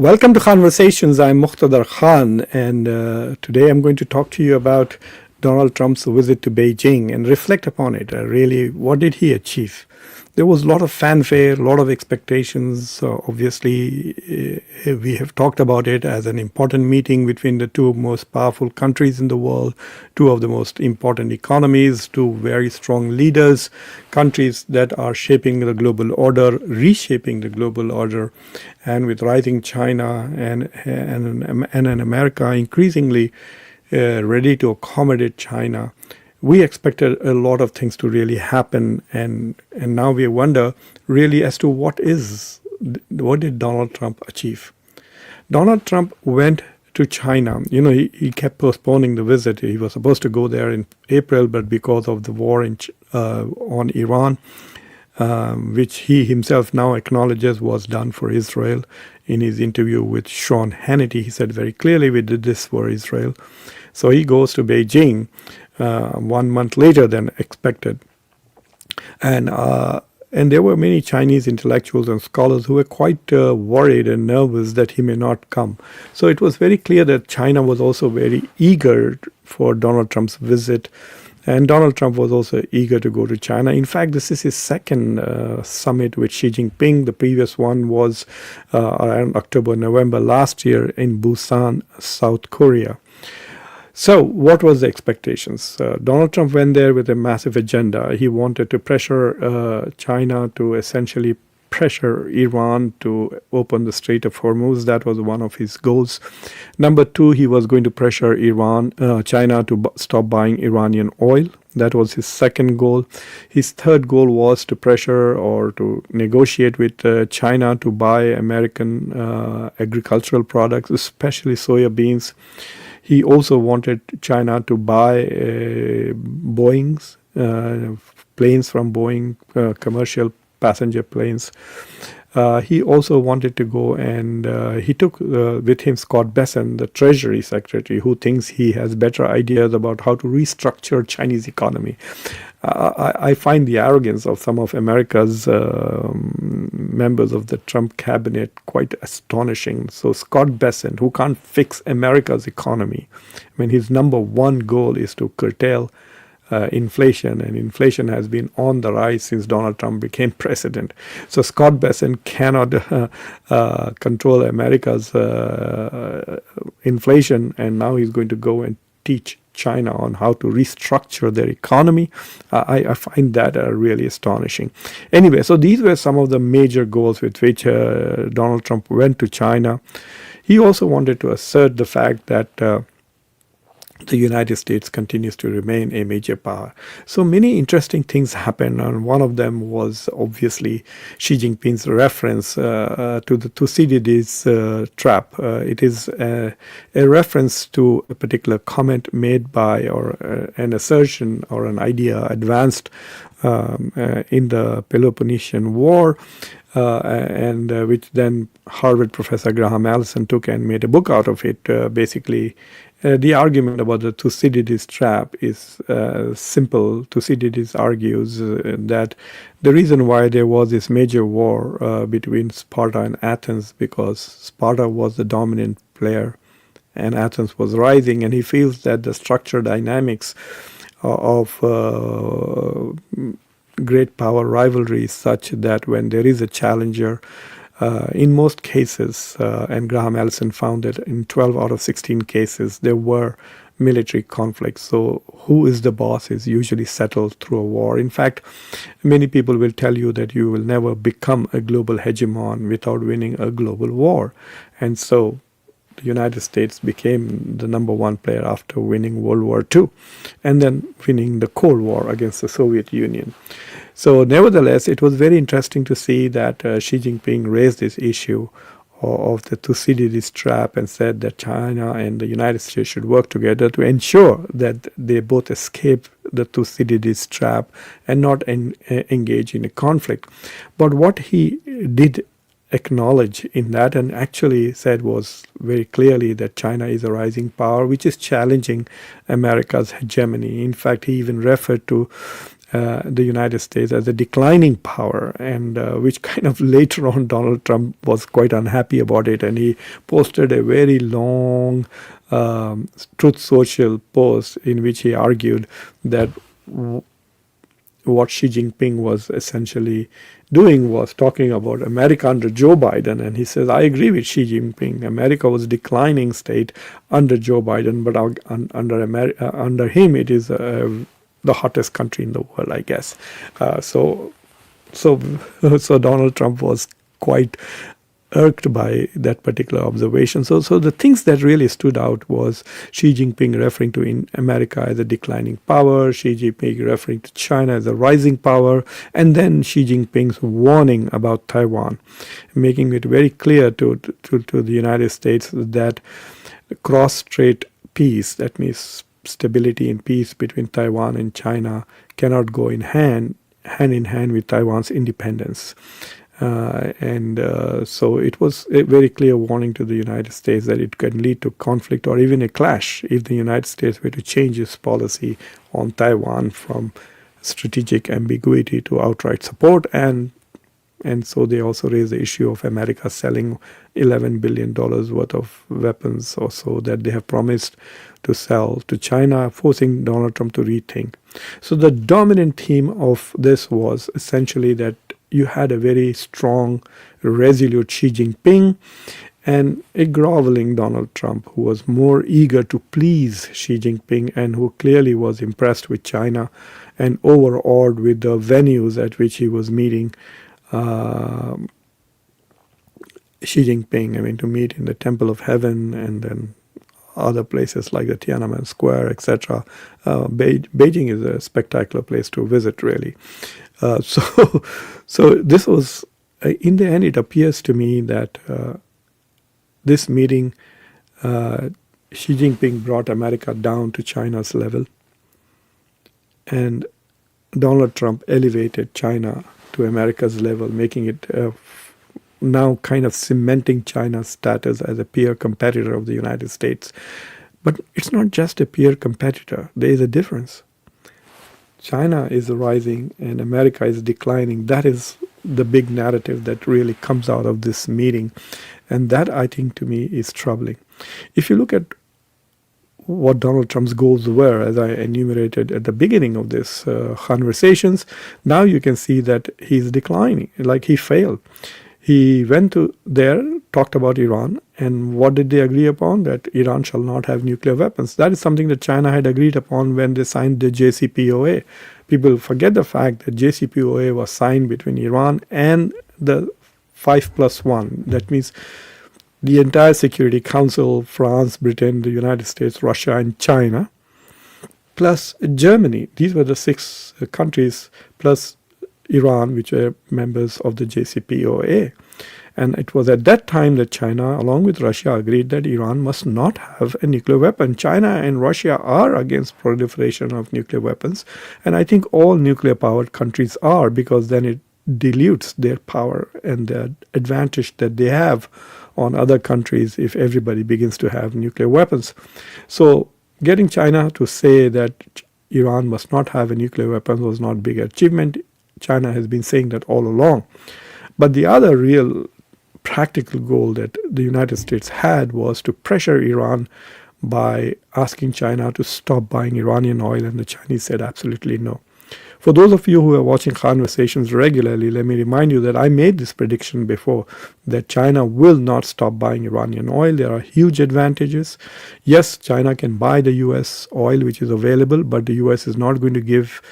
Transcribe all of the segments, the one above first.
Welcome to Conversations. I'm Muqtadar Khan, and today I'm going to talk to you about Donald Trump's visit to Beijing and reflect upon it. Really, what did he achieve? There was a lot of fanfare, a lot of expectations. Obviously, we have talked about it as an important meeting between the two most powerful countries in the world, two of the most important economies, two very strong leaders, countries that are shaping the global order, reshaping the global order, and with rising China and an America increasingly ready to accommodate China. We expected a lot of things to really happen, and now we wonder really as to what did Donald Trump achieve? Donald Trump went to China. He kept postponing the visit. He was supposed to go there in April, but because of the war on Iran, which he himself now acknowledges was done for Israel. In his interview with Sean Hannity, he said very clearly, we did this for Israel. So he goes to Beijing 1 month later than expected. And there were many Chinese intellectuals and scholars who were quite worried and nervous that he may not come. So it was very clear that China was also very eager for Donald Trump's visit. And Donald Trump was also eager to go to China. In fact, this is his second summit with Xi Jinping. The previous one was around October, November last year in Busan, South Korea. So what was the expectations? Donald Trump went there with a massive agenda. He wanted to pressure China to essentially pressure Iran to open the Strait of Hormuz. That was one of his goals. Number two, he was going to pressure China to stop buying Iranian oil. That was his second goal. His third goal was to pressure or to negotiate with China to buy American agricultural products, especially soya beans. He also wanted China to buy Boeings, planes from Boeing, commercial passenger planes. He also wanted to go and he took with him Scott Bessent, the Treasury Secretary, who thinks he has better ideas about how to restructure Chinese economy. I find the arrogance of some of America's members of the Trump cabinet quite astonishing. So Scott Bessent, who can't fix America's economy, his number one goal is to curtail inflation, and inflation has been on the rise since Donald Trump became president. So Scott Bessent cannot control America's inflation, and now he's going to go and teach China on how to restructure their economy. I find that really astonishing. Anyway, so these were some of the major goals with which Donald Trump went to China. He also wanted to assert the fact that the United States continues to remain a major power. So many interesting things happened, and one of them was obviously Xi Jinping's reference to the Thucydides trap. It is a reference to a particular comment made by, or an assertion or an idea advanced in the Peloponnesian War, and which then Harvard professor Graham Allison took and made a book out of it. Basically, the argument about the Thucydides trap is simple. Thucydides argues that the reason why there was this major war between Sparta and Athens, because Sparta was the dominant player and Athens was rising, and he feels that the structural dynamics of great power rivalry is such that when there is a challenger, in most cases, and Graham Allison found that in 12 out of 16 cases, there were military conflicts. So who is the boss is usually settled through a war. In fact, many people will tell you that you will never become a global hegemon without winning a global war. And so the United States became the number one player after winning World War II and then winning the Cold War against the Soviet Union. So nevertheless, it was very interesting to see that Xi Jinping raised this issue of the Thucydides trap and said that China and the United States should work together to ensure that they both escape the Thucydides trap and not engage in a conflict. But what he did acknowledge in that and actually said was very clearly that China is a rising power which is challenging America's hegemony. In fact, he even referred to the United States as a declining power, and which kind of later on Donald Trump was quite unhappy about it, and he posted a very long Truth Social post in which he argued that what Xi Jinping was essentially doing was talking about America under Joe Biden. And he says, I agree with Xi Jinping. America was a declining state under Joe Biden, but under him, it is the hottest country in the world, I guess. So Donald Trump was quite irked by that particular observation. So the things that really stood out was Xi Jinping referring to in America as a declining power, Xi Jinping referring to China as a rising power, and then Xi Jinping's warning about Taiwan, making it very clear to the United States that cross-strait peace, that means stability and peace between Taiwan and China, cannot go hand in hand with Taiwan's independence. So it was a very clear warning to the United States that it can lead to conflict or even a clash if the United States were to change its policy on Taiwan from strategic ambiguity to outright support. And so they also raised the issue of America selling $11 billion worth of weapons or so that they have promised to sell to China, forcing Donald Trump to rethink. So the dominant theme of this was essentially that you had a very strong, resolute Xi Jinping and a groveling Donald Trump, who was more eager to please Xi Jinping and who clearly was impressed with China and overawed with the venues at which he was meeting Xi Jinping. I mean, to meet in the Temple of Heaven and then other places like the Tiananmen Square, etc. Beijing is a spectacular place to visit, really. So this was, in the end, it appears to me that this meeting, Xi Jinping brought America down to China's level, and Donald Trump elevated China to America's level, making it now kind of cementing China's status as a peer competitor of the United States. But it's not just a peer competitor. There is a difference. China is rising and America is declining. That is the big narrative that really comes out of this meeting. And that, I think, to me, is troubling. If you look at what Donald Trump's goals were, as I enumerated at the beginning of this conversations, now you can see that he's declining, like he failed. He went to there, talked about Iran, and what did they agree upon? That Iran shall not have nuclear weapons. That is something that China had agreed upon when they signed the JCPOA. People forget the fact that JCPOA was signed between Iran and the 5+1. That means the entire Security Council, France, Britain, the United States, Russia, and China, plus Germany. These were the 6 countries, plus Iran, which were members of the JCPOA. And it was at that time that China, along with Russia, agreed that Iran must not have a nuclear weapon. China and Russia are against proliferation of nuclear weapons. And I think all nuclear-powered countries are, because then it dilutes their power and the advantage that they have on other countries if everybody begins to have nuclear weapons. So getting China to say that Iran must not have a nuclear weapon was not a big achievement. China has been saying that all along. But the other real practical goal that the United States had was to pressure Iran by asking China to stop buying Iranian oil, and the Chinese said absolutely no. For those of you who are watching conversations regularly, let me remind you that I made this prediction before, that China will not stop buying Iranian oil. There are huge advantages. Yes, China can buy the US oil which is available, but the US is not going to give,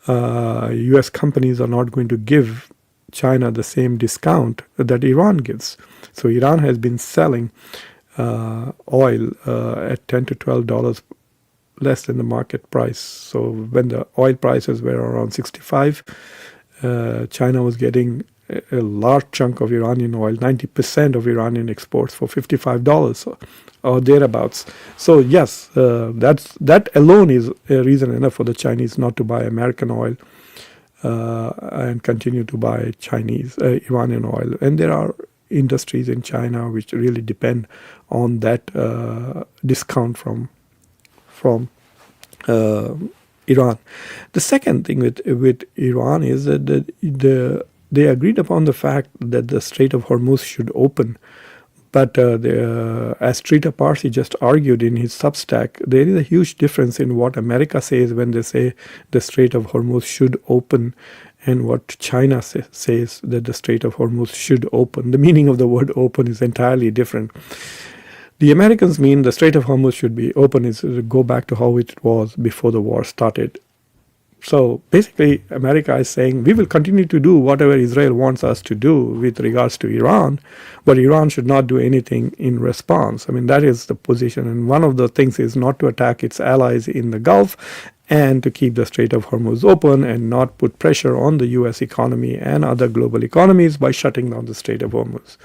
US companies are not going to give China the same discount that Iran gives. So Iran has been selling oil at $10 to $12 less than the market price. So when the oil prices were around 65, China was getting a large chunk of Iranian oil, 90% of Iranian exports, for $55 or thereabouts. So yes, that alone is a reason enough for the Chinese not to buy American oil and continue to buy Iranian oil. And there are industries in China which really depend on that discount from Iran. The second thing with Iran is that they agreed upon the fact that the Strait of Hormuz should open. But as Trita Parsi just argued in his Substack, there is a huge difference in what America says when they say the Strait of Hormuz should open and what China says that the Strait of Hormuz should open. The meaning of the word open is entirely different. The Americans mean the Strait of Hormuz should be open is to go back to how it was before the war started. So basically, America is saying we will continue to do whatever Israel wants us to do with regards to Iran, but Iran should not do anything in response. I mean, that is the position. And one of the things is not to attack its allies in the Gulf and to keep the Strait of Hormuz open and not put pressure on the U.S. economy and other global economies by shutting down the Strait of Hormuz.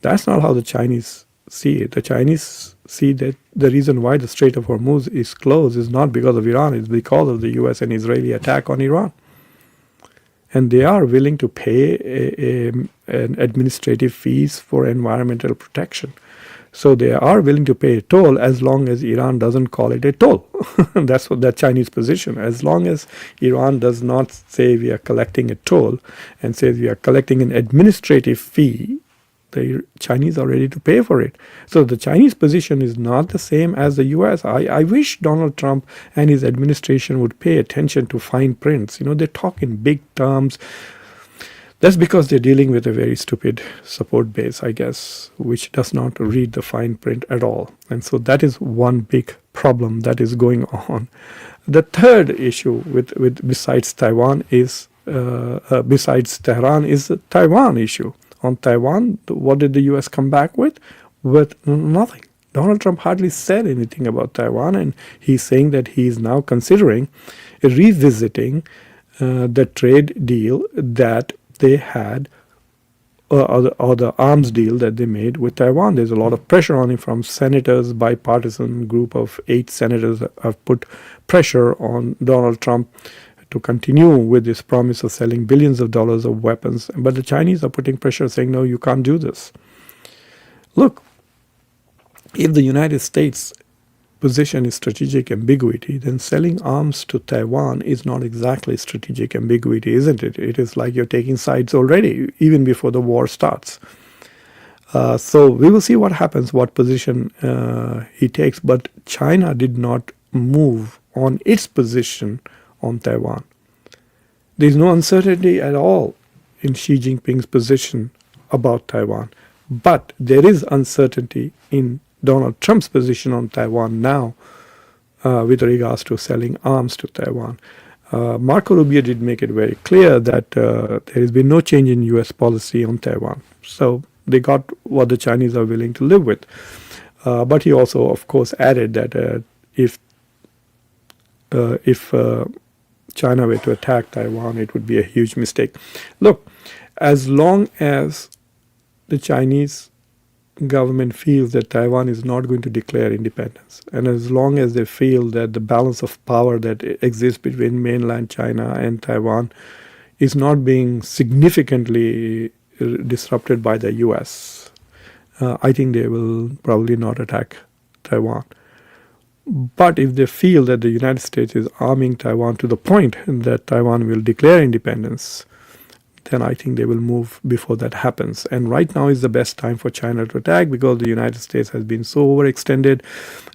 That's not how the Chinese see it. The Chinese see that the reason why the Strait of Hormuz is closed is not because of Iran, it's because of the US and Israeli attack on Iran. And they are willing to pay an administrative fees for environmental protection. So they are willing to pay a toll as long as Iran doesn't call it a toll. That's what that Chinese position. As long as Iran does not say we are collecting a toll and says we are collecting an administrative fee, the Chinese are ready to pay for it. So the Chinese position is not the same as the US. I wish Donald Trump and his administration would pay attention to fine prints. You know, they talk in big terms. That's because they're dealing with a very stupid support base, I guess, which does not read the fine print at all. And so that is one big problem that is going on. The third issue with besides Taiwan is besides Tehran is the Taiwan issue. On Taiwan, what did the U.S. come back with? With nothing. Donald Trump hardly said anything about Taiwan, and he's saying that he's now considering revisiting the trade deal that they had, or the arms deal that they made with Taiwan. There's a lot of pressure on him from senators. Bipartisan group of 8 senators have put pressure on Donald Trump to continue with this promise of selling billions of dollars of weapons. But the Chinese are putting pressure, saying, no, you can't do this. Look, if the United States position is strategic ambiguity, then selling arms to Taiwan is not exactly strategic ambiguity, isn't it? It is like you're taking sides already, even before the war starts. So we will see what happens, what position he takes. But China did not move on its position on Taiwan. There is no uncertainty at all in Xi Jinping's position about Taiwan. But there is uncertainty in Donald Trump's position on Taiwan now with regards to selling arms to Taiwan. Marco Rubio did make it very clear that there has been no change in U.S. policy on Taiwan. So they got what the Chinese are willing to live with. But he also, of course, added that if China were to attack Taiwan, it would be a huge mistake. Look, as long as the Chinese government feels that Taiwan is not going to declare independence, and as long as they feel that the balance of power that exists between mainland China and Taiwan is not being significantly disrupted by the US, I think they will probably not attack Taiwan. But if they feel that the United States is arming Taiwan to the point that Taiwan will declare independence, then I think they will move before that happens. And right now is the best time for China to attack because the United States has been so overextended.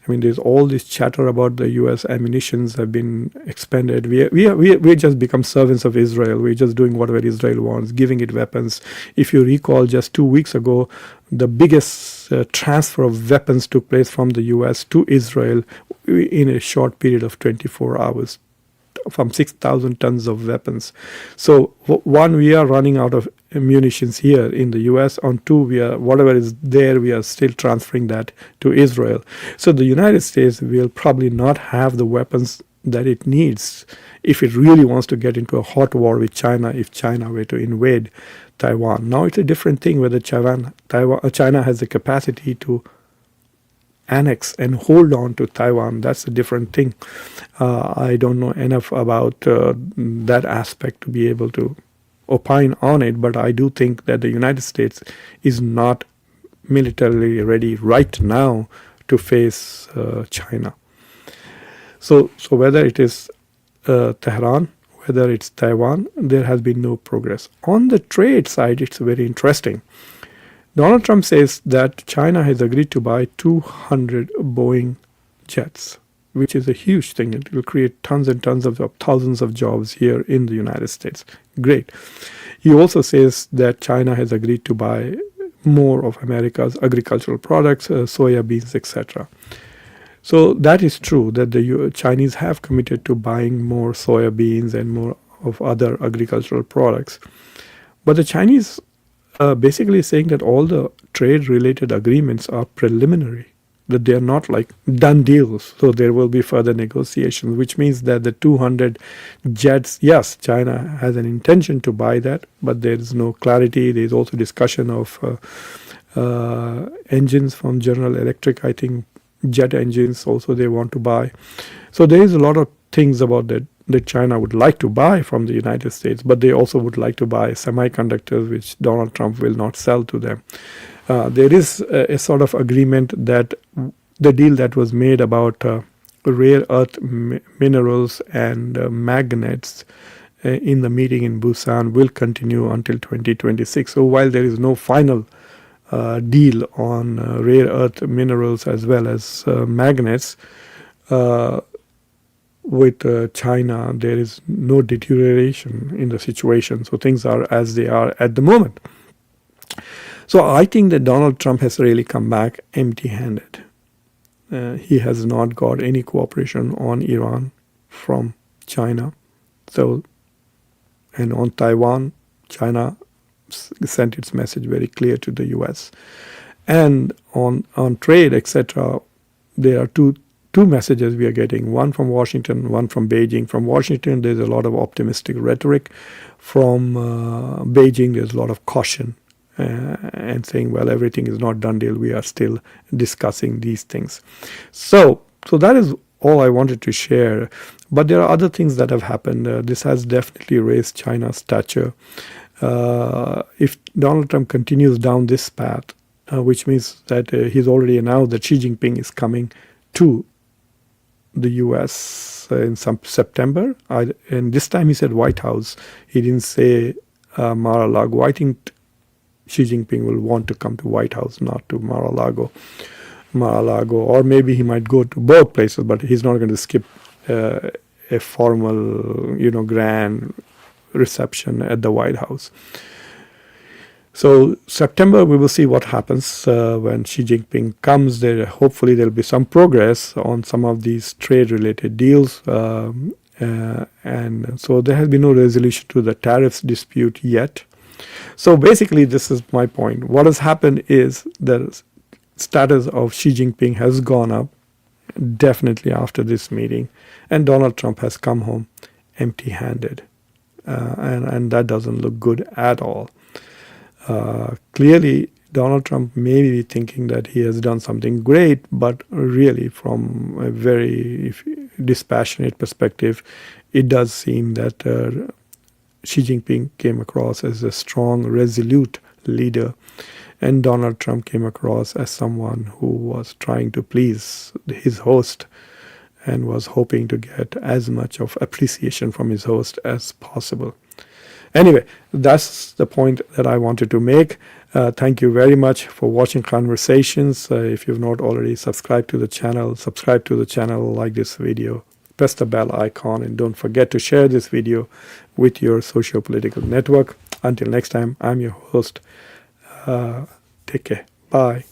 I mean, there's all this chatter about the U.S. ammunitions have been expended. We just become servants of Israel. We're just doing whatever Israel wants, giving it weapons. If you recall, just 2 weeks ago, the biggest transfer of weapons took place from the U.S. to Israel in a short period of 24 hours. From 6,000 tons of weapons. So one, we are running out of munitions here in the US. On two, we are whatever is there, we are still transferring that to Israel. So the United States will probably not have the weapons that it needs if it really wants to get into a hot war with China, if China were to invade Taiwan. Now it's a different thing whether China has the capacity to annex and hold on to Taiwan. That's a different thing. I don't know enough about that aspect to be able to opine on it, but I do think that the United States is not militarily ready right now to face China. So whether it is Tehran, whether it's Taiwan, there has been no progress. On the trade side, it's very interesting. Donald Trump says that China has agreed to buy 200 Boeing jets, which is a huge thing. It will create tons and tons of thousands of jobs here in the United States. Great. He also says that China has agreed to buy more of America's agricultural products, soya beans, etc. So that is true that the Chinese have committed to buying more soya beans and more of other agricultural products. But the Chinese basically saying that all the trade-related agreements are preliminary, that they are not like done deals. So there will be further negotiations, which means that the 200 jets, yes, China has an intention to buy that, but there is no clarity. There is also discussion of engines from General Electric, I think jet engines also they want to buy. So there is a lot of things about that China would like to buy from the United States, but they also would like to buy semiconductors, which Donald Trump will not sell to them. There is a sort of agreement that the deal that was made about rare earth minerals and magnets in the meeting in Busan will continue until 2026. So while there is no final deal on rare earth minerals as well as magnets, with China, there is no deterioration in the situation. So things are as they are at the moment. So I think that Donald Trump has really come back empty-handed. He has not got any cooperation on Iran from China. So, and on Taiwan, China sent its message very clear to the US. And on trade, etc., there are two messages we are getting, one from Washington, one from Beijing. From Washington, there's a lot of optimistic rhetoric. From Beijing, there's a lot of caution and saying, well, everything is not done deal. We are still discussing these things. So that is all I wanted to share. But there are other things that have happened. This has definitely raised China's stature. If Donald Trump continues down this path, which means that he's already announced that Xi Jinping is coming to the US in some September, and this time he said White House. He didn't say Mar-a-Lago. I think Xi Jinping will want to come to White House, not to Mar-a-Lago, or maybe he might go to both places, but he's not going to skip a formal, grand reception at the White House. So September, we will see what happens when Xi Jinping comes. Hopefully there will be some progress on some of these trade-related deals. And so there has been no resolution to the tariffs dispute yet. So basically, this is my point. What has happened is the status of Xi Jinping has gone up, definitely after this meeting. And Donald Trump has come home empty-handed. And that doesn't look good at all. Clearly, Donald Trump may be thinking that he has done something great, but really from a very dispassionate perspective, it does seem that Xi Jinping came across as a strong, resolute leader, and Donald Trump came across as someone who was trying to please his host and was hoping to get as much of appreciation from his host as possible. Anyway, that's the point that I wanted to make. Thank you very much for watching Conversations. If you've not already subscribed to the channel, like this video, press the bell icon, and don't forget to share this video with your socio-political network. Until next time, I'm your host. Take care. Bye.